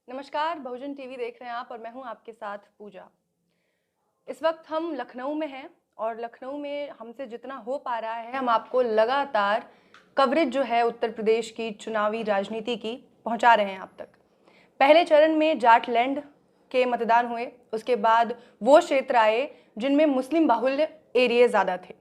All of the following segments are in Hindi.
नमस्कार, बहुजन टीवी देख रहे हैं आप और मैं हूं आपके साथ पूजा। इस वक्त हम लखनऊ में हैं और लखनऊ में हमसे जितना हो पा रहा है हम आपको लगातार कवरेज जो है उत्तर प्रदेश की चुनावी राजनीति की पहुंचा रहे हैं आप तक। पहले चरण में जाटलैंड के मतदान हुए, उसके बाद वो क्षेत्र आए जिनमें मुस्लिम बाहुल्य एरिया ज़्यादा थे।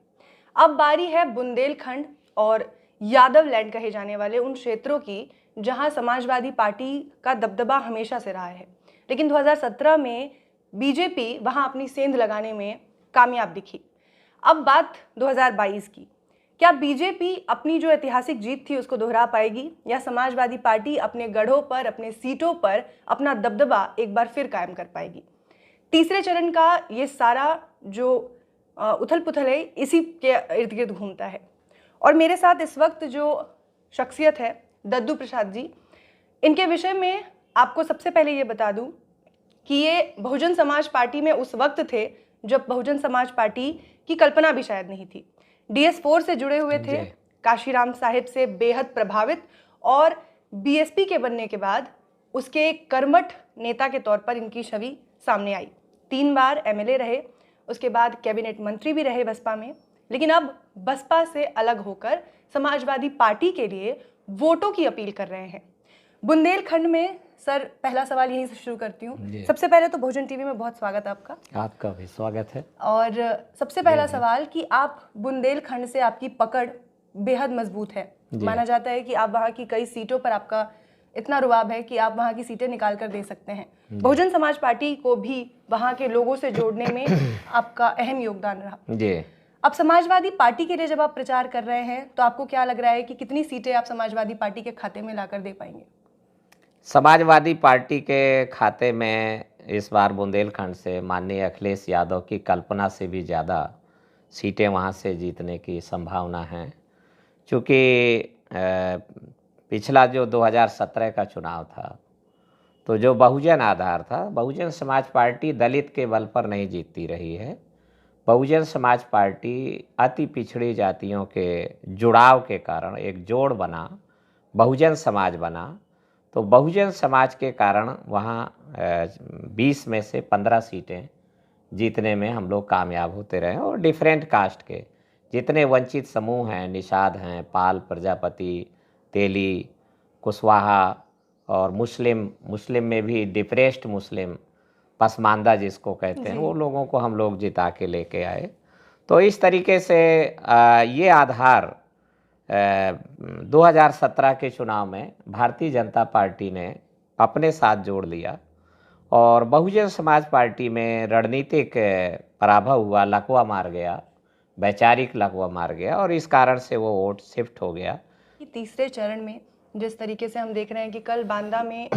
अब बारी है बुंदेलखंड और यादव लैंड कहे जाने वाले उन क्षेत्रों की जहां समाजवादी पार्टी का दबदबा हमेशा से रहा है, लेकिन 2017 में बीजेपी वहां अपनी सेंध लगाने में कामयाब दिखी। अब बात 2022 की, क्या बीजेपी अपनी जो ऐतिहासिक जीत थी उसको दोहरा पाएगी या समाजवादी पार्टी अपने गढ़ों पर, अपने सीटों पर अपना दबदबा एक बार फिर कायम कर पाएगी? तीसरे चरण का ये सारा जो उथल पुथल है इसी के इर्द गिर्द घूमता है। और मेरे साथ इस वक्त जो शख्सियत है दद्दू प्रसाद जी, इनके विषय में आपको सबसे पहले ये बता दूं कि ये बहुजन समाज पार्टी में उस वक्त थे जब बहुजन समाज पार्टी की कल्पना भी शायद नहीं थी। DS4 से जुड़े हुए थे, काशीराम साहिब से बेहद प्रभावित और बीएसपी के बनने के बाद उसके एक कर्मठ नेता के तौर पर इनकी छवि सामने आई। 3 बार MLA रहे, उसके बाद कैबिनेट मंत्री भी रहे बसपा में, लेकिन अब बसपा से अलग होकर समाजवादी पार्टी के लिए वोटों की अपील कर रहे हैं। बुंदेलखंड में सर, पहला सवाल यहीं से शुरू करती हूँ। सबसे पहले तो बहुजन टीवी में बहुत स्वागत है आपका। आपका भी स्वागत है। और सबसे पहला सवाल कि आप बुंदेलखंड से आपकी पकड़ बेहद मजबूत है। माना जाता है कि आप वहाँ की कई सीटों पर आपका इतना रुआब है कि आप वहाँ की सीटें निकाल कर दे सकते हैं। बहुजन समाज पार्टी को भी वहाँ के लोगों से जोड़ने में आपका अहम योगदान रहा। जी। अब समाजवादी पार्टी के लिए जब आप प्रचार कर रहे हैं तो आपको क्या लग रहा है कि कितनी सीटें आप समाजवादी पार्टी के खाते में लाकर दे पाएंगे? समाजवादी पार्टी के खाते में इस बार बुंदेलखंड से माननीय अखिलेश यादव की कल्पना से भी ज़्यादा सीटें वहां से जीतने की संभावना है, क्योंकि पिछला जो 2017 का चुनाव था तो जो बहुजन आधार था, बहुजन समाज पार्टी दलित के बल पर नहीं जीतती रही है। बहुजन समाज पार्टी अति पिछड़ी जातियों के जुड़ाव के कारण एक जोड़ बना, बहुजन समाज बना। तो बहुजन समाज के कारण वहाँ 20 में से 15 सीटें जीतने में हम लोग कामयाब होते रहे। और डिफरेंट कास्ट के जितने वंचित समूह हैं, निषाद हैं, पाल, प्रजापति, तेली, कुशवाहा और मुस्लिम में भी डिप्रेस्ड मुस्लिम, पसमानदा जिसको कहते हैं, वो लोगों को हम लोग जिता के लेके आए। तो इस तरीके से ये आधार 2017 के चुनाव में भारतीय जनता पार्टी ने अपने साथ जोड़ लिया और बहुजन समाज पार्टी में रणनीतिक पराभव हुआ, लकवा मार गया, वैचारिक लकवा मार गया और इस कारण से वो वोट शिफ्ट हो गया। तीसरे चरण में जिस तरीके से हम देख रहे हैं कि कल बांदा में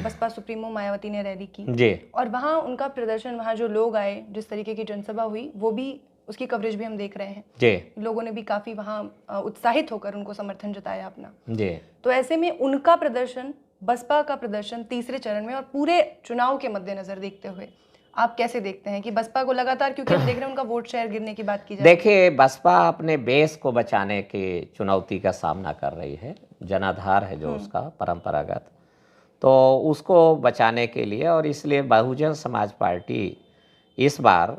बसपा सुप्रीमो मायावती ने रैली की जी, और वहाँ उनका प्रदर्शन, वहाँ जो लोग आए, जिस तरीके की जनसभा हुई, वो भी उसकी कवरेज भी हम देख रहे हैं जी। लोगों ने भी काफ़ी वहाँ उत्साहित होकर उनको समर्थन जताया अपना। जी। तो ऐसे में उनका प्रदर्शन, बसपा का प्रदर्शन तीसरे चरण में और पूरे चुनाव के मद्देनजर देखते हुए आप कैसे देखते हैं कि बसपा को लगातार, क्योंकि हम देख रहे हैं उनका वोट शेयर गिरने की बात की जाए। देखिए, बसपा अपने बेस को बचाने की चुनौती का सामना कर रही है। जनाधार है जो उसका परंपरागत, तो उसको बचाने के लिए, और इसलिए बहुजन समाज पार्टी इस बार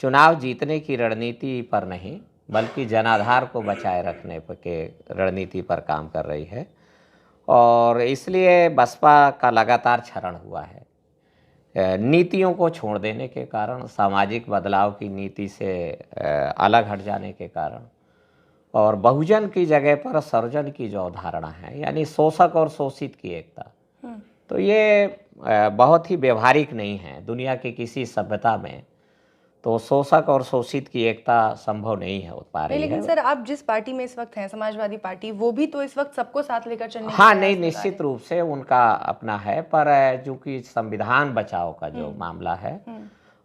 चुनाव जीतने की रणनीति पर नहीं बल्कि जनाधार को बचाए रखने के रणनीति पर काम कर रही है। और इसलिए बसपा का लगातार क्षरण हुआ है। नीतियों को छोड़ देने के कारण, सामाजिक बदलाव की नीति से अलग हट जाने के कारण, और बहुजन की जगह पर सर्वजन की जो अवधारणा है, यानी शोषक और शोषित की एकता, तो ये बहुत ही व्यवहारिक नहीं है दुनिया की किसी सभ्यता में। तो शोषक और शोषित की एकता संभव नहीं हो पा रही है। लेकिन सर, आप जिस पार्टी में इस वक्त हैं, समाजवादी पार्टी, वो भी तो इस वक्त सबको साथ लेकर चलने हाँ, नहीं, निश्चित रूप से उनका अपना है, पर चूंकि संविधान बचाओ का जो मामला है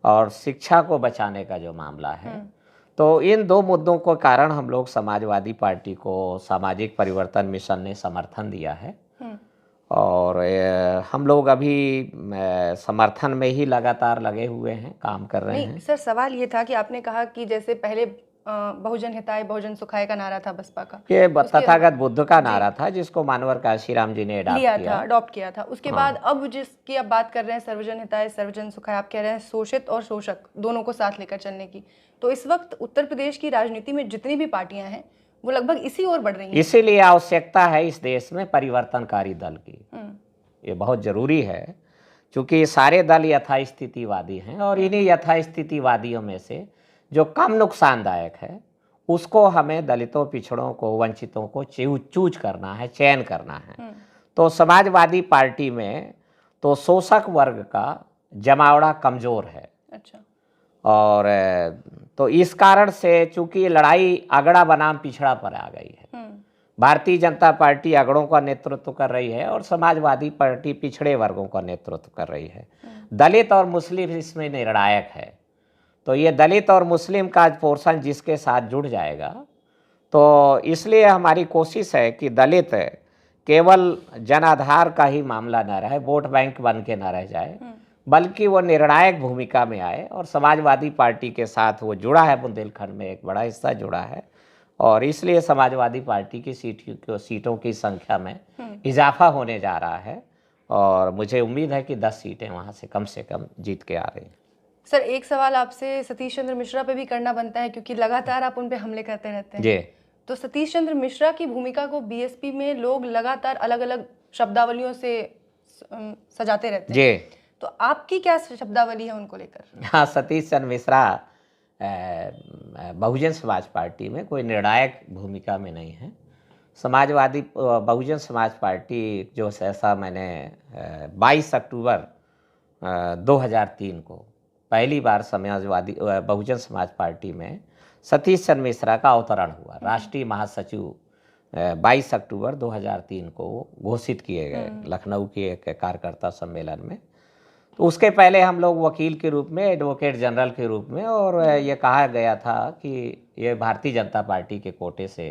और शिक्षा को बचाने का जो मामला है, तो इन दो मुद्दों के कारण हम लोग समाजवादी पार्टी को सामाजिक परिवर्तन मिशन ने समर्थन दिया है और हम लोग अभी समर्थन में ही लगातार लगे हुए हैं, काम कर रहे हैं। सर, सवाल ये था कि आपने कहा कि जैसे पहले बहुजन हिताय बहुजन सुखाय का नारा था बसपा का, ये तथागत बुद्ध का नारा था जिसको मानवर काशीराम जी ने अडॉप्ट किया था। उसके बाद अब जिसकी आप बात कर रहे हैं सर्वजन हिताय सर्वजन सुखाय, आप कह रहे हैं शोषित और शोषक दोनों को साथ लेकर चलने की, तो इस वक्त उत्तर प्रदेश की राजनीति में जितनी भी पार्टियां हैं वो लगभग इसी ओर बढ़ रही हैं। इसीलिए आवश्यकता है इस देश में परिवर्तनकारी दल की, ये बहुत जरूरी है, क्योंकि सारे दल यथास्थितिवादी हैं और इन्हीं यथास्थितिवादियों में से जो कम नुकसानदायक है उसको हमें दलितों, पिछड़ों को, वंचितों को चूज करना है, चयन करना है। तो समाजवादी पार्टी में तो शोषक वर्ग का जमावड़ा कमजोर है। अच्छा। और तो इस कारण से चूंकि लड़ाई अगड़ा बनाम पिछड़ा पर आ गई है, भारतीय जनता पार्टी अगड़ों का नेतृत्व कर रही है और समाजवादी पार्टी पिछड़े वर्गों का नेतृत्व कर रही है। दलित और मुस्लिम इसमें निर्णायक है। तो ये दलित और मुस्लिम का पोर्शन जिसके साथ जुड़ जाएगा, तो इसलिए हमारी कोशिश है कि दलित केवल जनाधार का ही मामला न रहे, वोट बैंक बन के न रह जाए, बल्कि वो निर्णायक भूमिका में आए। और समाजवादी पार्टी के साथ वो जुड़ा है, बुंदेलखंड में एक बड़ा हिस्सा जुड़ा है, और इसलिए समाजवादी पार्टी की सीटों की संख्या में इजाफा होने जा रहा है और मुझे उम्मीद है कि 10 सीटें वहाँ से कम जीत के आ रही हैं। सर, एक सवाल आपसे सतीश चंद्र मिश्रा पे भी करना बनता है, क्योंकि लगातार आप उन पे हमले करते रहते हैं। जी। तो सतीश चंद्र मिश्रा की भूमिका को बीएसपी में लोग लगातार अलग अलग शब्दावलियों से सजाते रहते हैं। जी। तो आपकी क्या शब्दावली है उनको लेकर? हाँ, सतीश चंद्र मिश्रा बहुजन समाज पार्टी में कोई निर्णायक भूमिका में नहीं है। समाजवादी बहुजन समाज पार्टी जो ऐसा मैंने 22 अक्टूबर 2003 को पहली बार समाजवादी बहुजन समाज पार्टी में सतीश चंद्र मिश्रा का अवतरण हुआ। राष्ट्रीय महासचिव 22 अक्टूबर 2003 को घोषित किए गए लखनऊ के एक कार्यकर्ता सम्मेलन में। तो उसके पहले हम लोग वकील के रूप में, एडवोकेट जनरल के रूप में, और ये कहा गया था कि ये भारतीय जनता पार्टी के कोटे से,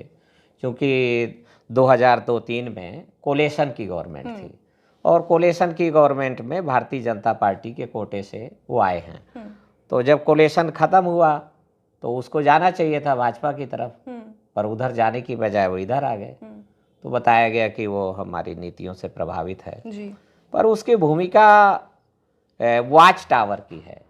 क्योंकि 2002-03 में कोलेशन की गवर्नमेंट थी और कोलेशन की गवर्नमेंट में भारतीय जनता पार्टी के कोटे से वो आए हैं। तो जब कोलेशन ख़त्म हुआ तो उसको जाना चाहिए था भाजपा की तरफ, पर उधर जाने की बजाय वो इधर आ गए। तो बताया गया कि वो हमारी नीतियों से प्रभावित है जी। पर उसकी भूमिका वॉच टावर की है।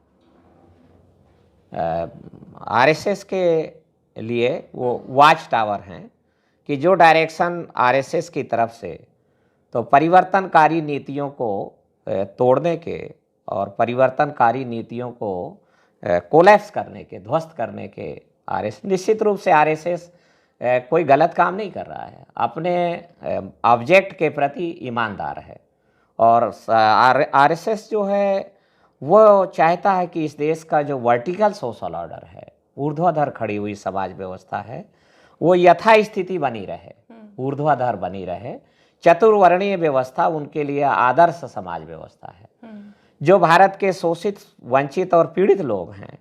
आरएसएस के लिए वो वॉच टावर हैं कि जो डायरेक्शन आरएसएस की तरफ से तो परिवर्तनकारी नीतियों को तोड़ने के और परिवर्तनकारी नीतियों को कोलैप्स करने के, ध्वस्त करने के, आरएसएस निश्चित रूप से आरएसएस कोई गलत काम नहीं कर रहा है, अपने ऑब्जेक्ट के प्रति ईमानदार है। और आरएसएस जो है वो चाहता है कि इस देश का जो वर्टिकल सोशल ऑर्डर है, ऊर्ध्वाधर खड़ी हुई समाज व्यवस्था है, वो यथास्थिति बनी रहे, ऊर्ध्वाधर बनी रहे। चतुर्वर्णीय व्यवस्था उनके लिए आदर्श समाज व्यवस्था है। जो भारत के शोषित, वंचित और पीड़ित लोग हैं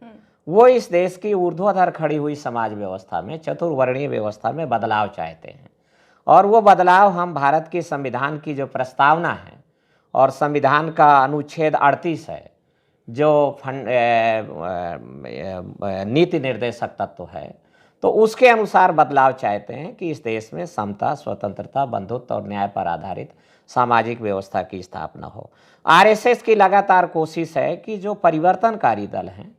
वो इस देश की ऊर्ध्वाधर खड़ी हुई समाज व्यवस्था में, चतुर्वर्णीय व्यवस्था में बदलाव चाहते हैं। और वो बदलाव हम भारत के संविधान की जो प्रस्तावना है और संविधान का अनुच्छेद 38 है जो नीति निर्देशक तत्व है, तो उसके अनुसार बदलाव चाहते हैं कि इस देश में समता, स्वतंत्रता, बंधुत्व और न्याय पर आधारित सामाजिक व्यवस्था की स्थापना हो। आरएसएस की लगातार कोशिश है कि जो परिवर्तनकारी दल हैं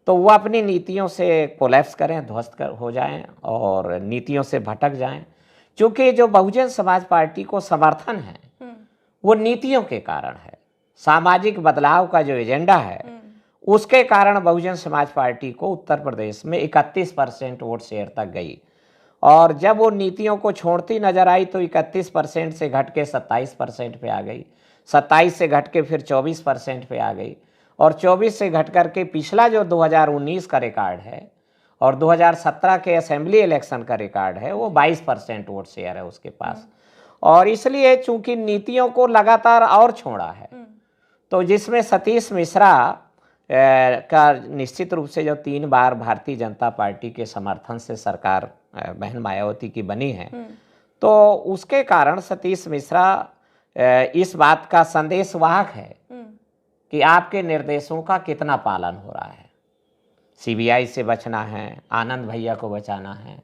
तो वो अपनी नीतियों से कोलैप्स करें, ध्वस्त हो जाएं और नीतियों से भटक जाएं। क्योंकि जो बहुजन समाज पार्टी को समर्थन है वो नीतियों के कारण है, सामाजिक बदलाव का जो एजेंडा है उसके कारण बहुजन समाज पार्टी को उत्तर प्रदेश में 31% वोट शेयर तक गई। और जब वो नीतियों को छोड़ती नजर आई तो 31% से घट के 27% पे आ गई, 27 से घट के फिर 24% पे आ गई, और 24 से घट करके पिछला जो 2019 का रिकॉर्ड है और 2017 के असेंबली इलेक्शन का रिकॉर्ड है वो 22% वोट शेयर है उसके पास। और इसलिए चूंकि नीतियों को लगातार और छोड़ा है, तो जिसमें सतीश मिश्रा का निश्चित रूप से जो 3 बार भारतीय जनता पार्टी के समर्थन से सरकार बहन मायावती की बनी है, तो उसके कारण सतीश मिश्रा इस बात का संदेशवाहक है कि आपके निर्देशों का कितना पालन हो रहा है। सीबीआई से बचना है, आनंद भैया को बचाना है,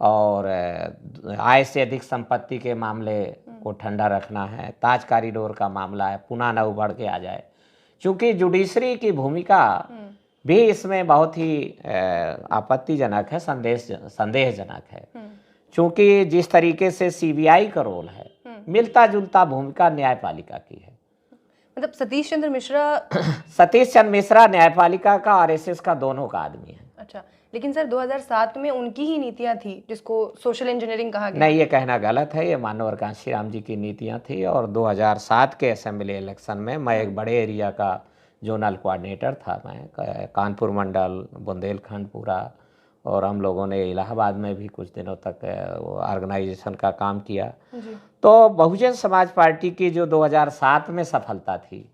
और आय से अधिक संपत्ति के मामले को ठंडा रखना है, ताज कॉरिडोर का मामला है, पुनः न उभर के आ जाए। क्योंकि जुडिशरी की भूमिका भी इसमें बहुत ही आपत्तिजनक है, संदेहजनक है। क्योंकि जिस तरीके से सीबीआई का रोल है, मिलता जुलता भूमिका न्यायपालिका की है। मतलब सतीश चंद्र मिश्रा न्यायपालिका का आरएसएस का दोनों का आदमी है। अच्छा, लेकिन सर 2007 में उनकी ही नीतियां थी जिसको सोशल इंजीनियरिंग कहा गया। नहीं, ये कहना गलत है। ये मानवर कांशीराम जी की नीतियां थी, और 2007 के असेंबली इलेक्शन में मैं एक बड़े एरिया का जोनल कोऑर्डिनेटर था। मैं कानपुर मंडल, बुंदेलखंड पूरा, और हम लोगों ने इलाहाबाद में भी कुछ दिनों तक वो ऑर्गेनाइजेशन का काम किया जी। तो बहुजन समाज पार्टी की जो 2007 में सफलता थी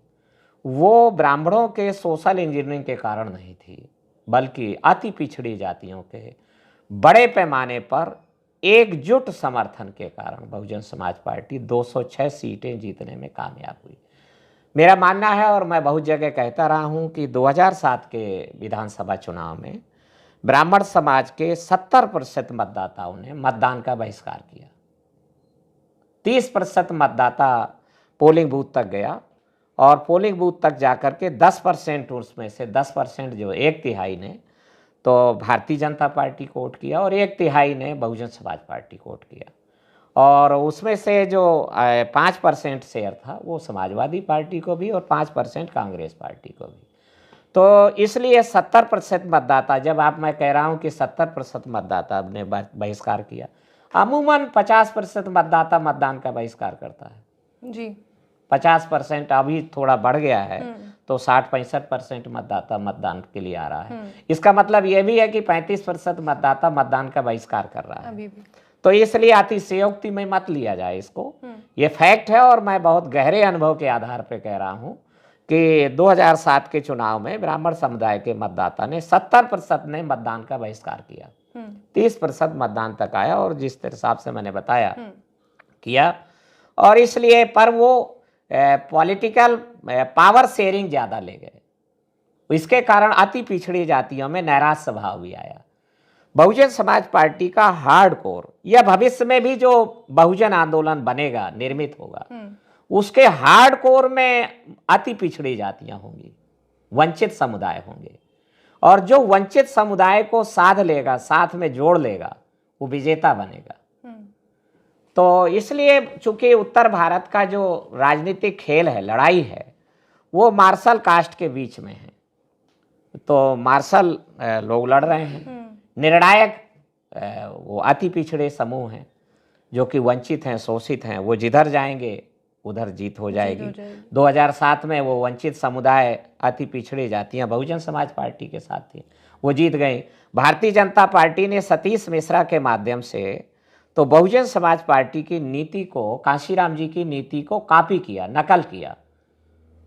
वो ब्राह्मणों के सोशल इंजीनियरिंग के कारण नहीं थी, बल्कि अति पिछड़ी जातियों के बड़े पैमाने पर एकजुट समर्थन के कारण बहुजन समाज पार्टी 206 सीटें जीतने में कामयाब हुई। मेरा मानना है, और मैं बहुत जगह कहता रहा हूं, कि 2007 के विधानसभा चुनाव में ब्राह्मण समाज के 70% मतदाताओं ने मतदान का बहिष्कार किया। 30% मतदाता पोलिंग बूथ तक गया, और पोलिंग बूथ तक जाकर के 10% उसमें से 10% जो एक तिहाई ने तो भारतीय जनता पार्टी को वोट किया, और एक तिहाई ने बहुजन समाज पार्टी को वोट किया। और उसमें से जो 5% शेयर था वो समाजवादी पार्टी को भी, और 5% कांग्रेस पार्टी को भी। तो इसलिए 70% मतदाता, जब मैं कह रहा हूँ कि 70% मतदाता ने बहिष्कार किया, अमूमन 50% मतदाता मतदान का बहिष्कार करता है जी। 50% अभी थोड़ा बढ़ गया है, तो 60-65% मतदाता मतदान के लिए आ रहा है। इसका मतलब ये भी है कि 35% मतदाता मतदान का बहिष्कार कर रहा है। अभी भी। तो इसलिए अतिशयोक्ति में मत लिया जाए इसको, ये फैक्ट है। और मैं बहुत गहरे अनुभव के आधार पर कह रहा हूँ कि 2007 के चुनाव में ब्राह्मण समुदाय के मतदाता ने 70% ने मतदान का बहिष्कार किया, 30% मतदान तक आया, और जिस हिसाब से मैंने बताया किया। और इसलिए पर वो पॉलिटिकल पावर शेयरिंग ज़्यादा ले गए, इसके कारण अति पिछड़ी जातियों में नैराश्य स्वभाव भी आया। बहुजन समाज पार्टी का हार्ड कोर, यह भविष्य में भी जो बहुजन आंदोलन बनेगा, निर्मित होगा, उसके हार्ड कोर में अति पिछड़ी जातियां होंगी, वंचित समुदाय होंगे, और जो वंचित समुदाय को साध लेगा, साथ में जोड़ लेगा, वो विजेता बनेगा। तो इसलिए चूंकि उत्तर भारत का जो राजनीतिक खेल है, लड़ाई है, वो मार्शल कास्ट के बीच में है। तो मार्शल लोग लड़ रहे हैं, निर्णायक वो अति पिछड़े समूह हैं जो कि वंचित हैं, शोषित हैं, वो जिधर जाएंगे उधर जीत हो जाएगी। 2007 में वो वंचित समुदाय, अति पिछड़ी जातियां बहुजन समाज पार्टी के साथ थी, वो जीत गई। भारतीय जनता पार्टी ने सतीश मिश्रा के माध्यम से तो बहुजन समाज पार्टी की नीति को, कांशीराम जी की नीति को कॉपी किया, नकल किया,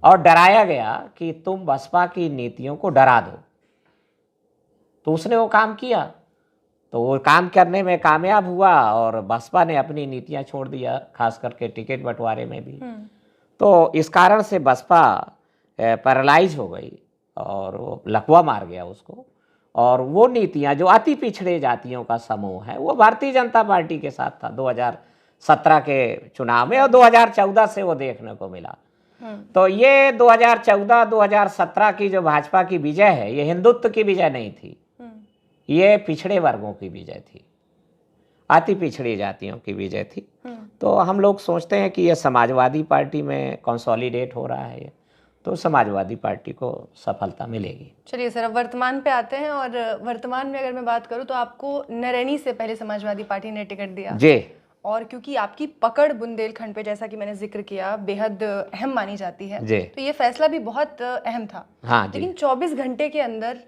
और डराया गया कि तुम बसपा की नीतियों को डरा दो। तो उसने वो काम किया, तो वो काम करने में कामयाब हुआ, और बसपा ने अपनी नीतियां छोड़ दिया, खास करके टिकट बंटवारे में भी। तो इस कारण से बसपा पैरालाइज हो गई, और वो लकवा मार गया उसको। और वो नीतियां जो अति पिछड़े जातियों का समूह है, वो भारतीय जनता पार्टी के साथ था 2017 के चुनाव में, और 2014 से वो देखने को मिला। तो ये 2014-2017 की जो भाजपा की विजय है, ये हिंदुत्व की विजय नहीं थी, ये पिछड़े वर्गों की विजय थी, अति पिछड़ी जातियों की विजय थी। तो हम लोग सोचते हैं कि ये समाजवादी पार्टी में कंसोलिडेट हो रहा है, तो समाजवादी पार्टी को सफलता मिलेगी। चलिए सर, अब वर्तमान पे आते हैं। और वर्तमान में अगर मैं बात करूं तो आपको नरैनी से पहले समाजवादी पार्टी ने टिकट दिया जी, और क्योंकि आपकी पकड़ बुंदेलखंड पे, जैसा कि मैंने जिक्र किया, बेहद अहम मानी जाती है, तो ये फैसला भी बहुत अहम था। हाँ, लेकिन 24 घंटे के अंदर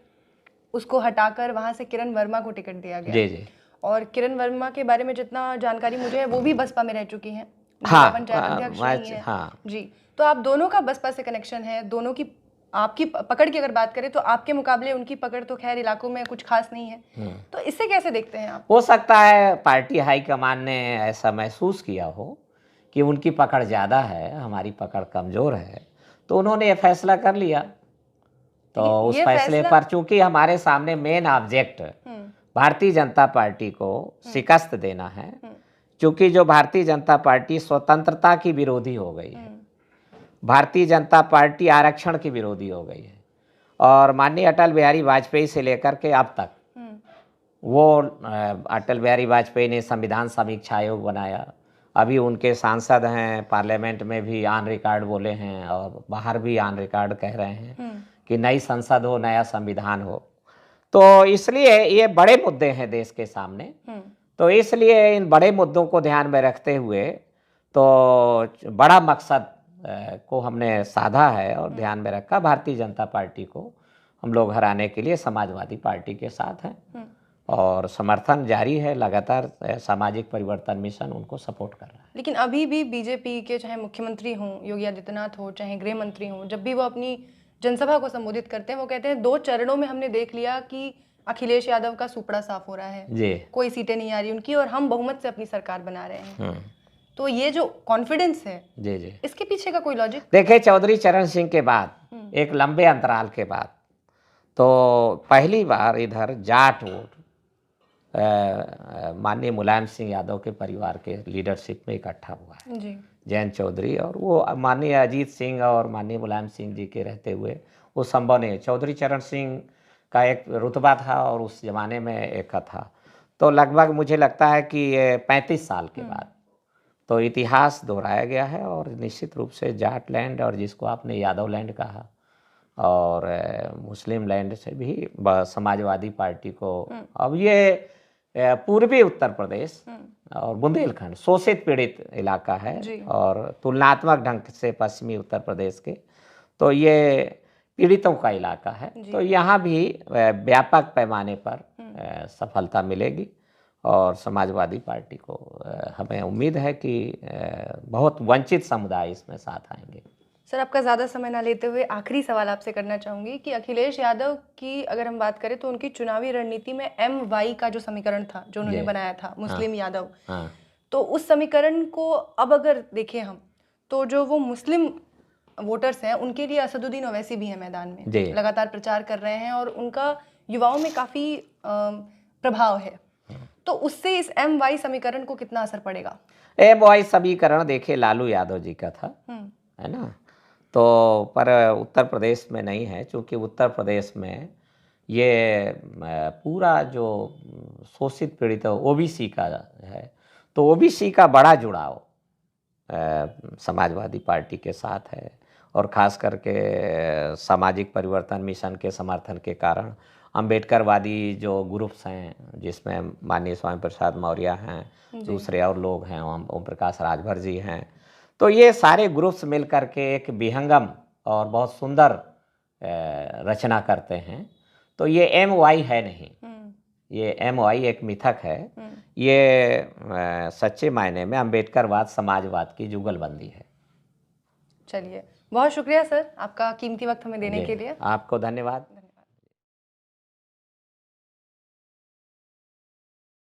उसको हटाकर वहां से किरण वर्मा को टिकट दिया गया। जी। और किरण वर्मा के बारे में जितना जानकारी मुझे है, वो भी बसपा में रह चुकी हैं, पंचायत अध्यक्ष रही हैं। जी, तो आप दोनों का बसपा से कनेक्शन है, दोनों की आपकी पकड़ की अगर बात करें तो आपके मुकाबले उनकी पकड़ तो खैर इलाकों में कुछ खास नहीं है, तो इससे कैसे देखते हैं आप? हो सकता है पार्टी हाईकमान ने ऐसा महसूस किया हो कि उनकी पकड़ ज़्यादा है, हमारी पकड़ कमज़ोर है, तो उन्होंने ये फैसला कर लिया। तो उस ये फैसले फैसला- पर चूंकि हमारे सामने main object Bharatiya Janata party को शिकस्त देना है, क्योंकि जो भारतीय जनता पार्टी स्वतंत्रता की विरोधी हो गई है, भारतीय जनता पार्टी आरक्षण की विरोधी हो गई है, और माननीय अटल बिहारी वाजपेयी से लेकर के अब तक वो अटल बिहारी वाजपेयी ने संविधान समीक्षा आयोग बनाया, अभी उनके सांसद हैं, पार्लियामेंट में भी ऑन रिकॉर्ड बोले हैं और बाहर भी ऑन रिकॉर्ड कह रहे हैं कि नई संसद हो, नया संविधान हो। तो इसलिए ये बड़े मुद्दे हैं देश के सामने, तो इसलिए इन बड़े मुद्दों को ध्यान में रखते हुए तो बड़ा मकसद को हमने साधा है और ध्यान में रखा। भारतीय जनता पार्टी को हम लोग हराने के लिए समाजवादी पार्टी के साथ हैं और समर्थन जारी है, लगातार सामाजिक परिवर्तन मिशन उनको सपोर्ट कर रहा है। लेकिन अभी भी बीजेपी के चाहे मुख्यमंत्री हों, योगी आदित्यनाथ हो, चाहे गृह मंत्री हों, जब भी वो अपनी जनसभा को संबोधित करते हैं वो कहते हैं 2 चरणों में हमने देख लिया कि अखिलेश यादव का सुपड़ा साफ हो रहा है जी, कोई सीटें नहीं आ रही उनकी और हम बहुमत से अपनी सरकार बना रहे हैं। तो ये जो कॉन्फिडेंस है जी जी, इसके पीछे का कोई लॉजिक? देखिए, चौधरी चरण सिंह के बाद एक लंबे अंतराल के बाद तो पहली बार इधर जाट वोट माननीय मुलायम सिंह यादव के परिवार के लीडरशिप में इकट्ठा हुआ है। जी, जयंत चौधरी और वो माननीय अजीत सिंह और माननीय मुलायम सिंह जी के रहते हुए वो संभव नहीं है। चौधरी चरण सिंह का एक रुतबा था और उस जमाने में एक था, तो लगभग मुझे लगता है कि ये 35 साल के बाद तो इतिहास दोहराया गया है और निश्चित रूप से जाट लैंड और जिसको आपने यादव लैंड कहा और मुस्लिम लैंड से भी समाजवादी पार्टी को अब ये पूर्वी उत्तर प्रदेश और बुंदेलखंड शोषित पीड़ित इलाका है और तुलनात्मक ढंग से पश्चिमी उत्तर प्रदेश के, तो ये पीड़ितों का इलाका है, तो यहाँ भी व्यापक पैमाने पर सफलता मिलेगी और समाजवादी पार्टी को हमें उम्मीद है कि बहुत वंचित समुदाय इसमें साथ आएंगे। सर आपका ज़्यादा समय ना लेते हुए आखिरी सवाल आपसे करना चाहूँगी कि अखिलेश यादव की अगर हम बात करें तो उनकी चुनावी रणनीति में MY का जो समीकरण था जो उन्होंने बनाया था, मुस्लिम यादव, तो उस समीकरण को अब अगर देखें हम तो जो वो मुस्लिम वोटर्स हैं उनके लिए असदुद्दीन ओवैसी भी है मैदान में, लगातार प्रचार कर रहे हैं और उनका युवाओं में काफ़ी प्रभाव है, तो उससे इस MY समीकरण को कितना असर पड़ेगा? MY समीकरण देखिए लालू यादव जी का था, है ना, तो पर उत्तर प्रदेश में नहीं है, क्योंकि उत्तर प्रदेश में ये पूरा जो शोषित पीड़ित OBC का है, तो OBC का बड़ा जुड़ाव समाजवादी पार्टी के साथ है और ख़ास करके सामाजिक परिवर्तन मिशन के समर्थन के कारण अम्बेडकरवादी जो ग्रुप्स हैं जिसमें माननीय स्वामी प्रसाद मौर्य हैं, दूसरे और लोग हैं, ओम प्रकाश राजभर जी हैं, तो ये सारे ग्रुप्स मिलकर के एक विहंगम और बहुत सुंदर रचना करते हैं। तो ये MY है नहीं, ये MY एक मिथक है, ये सच्चे मायने में अम्बेडकरवाद समाजवाद की जुगलबंदी है। चलिए, बहुत शुक्रिया सर आपका कीमती वक्त हमें देने के लिए। आपको धन्यवाद।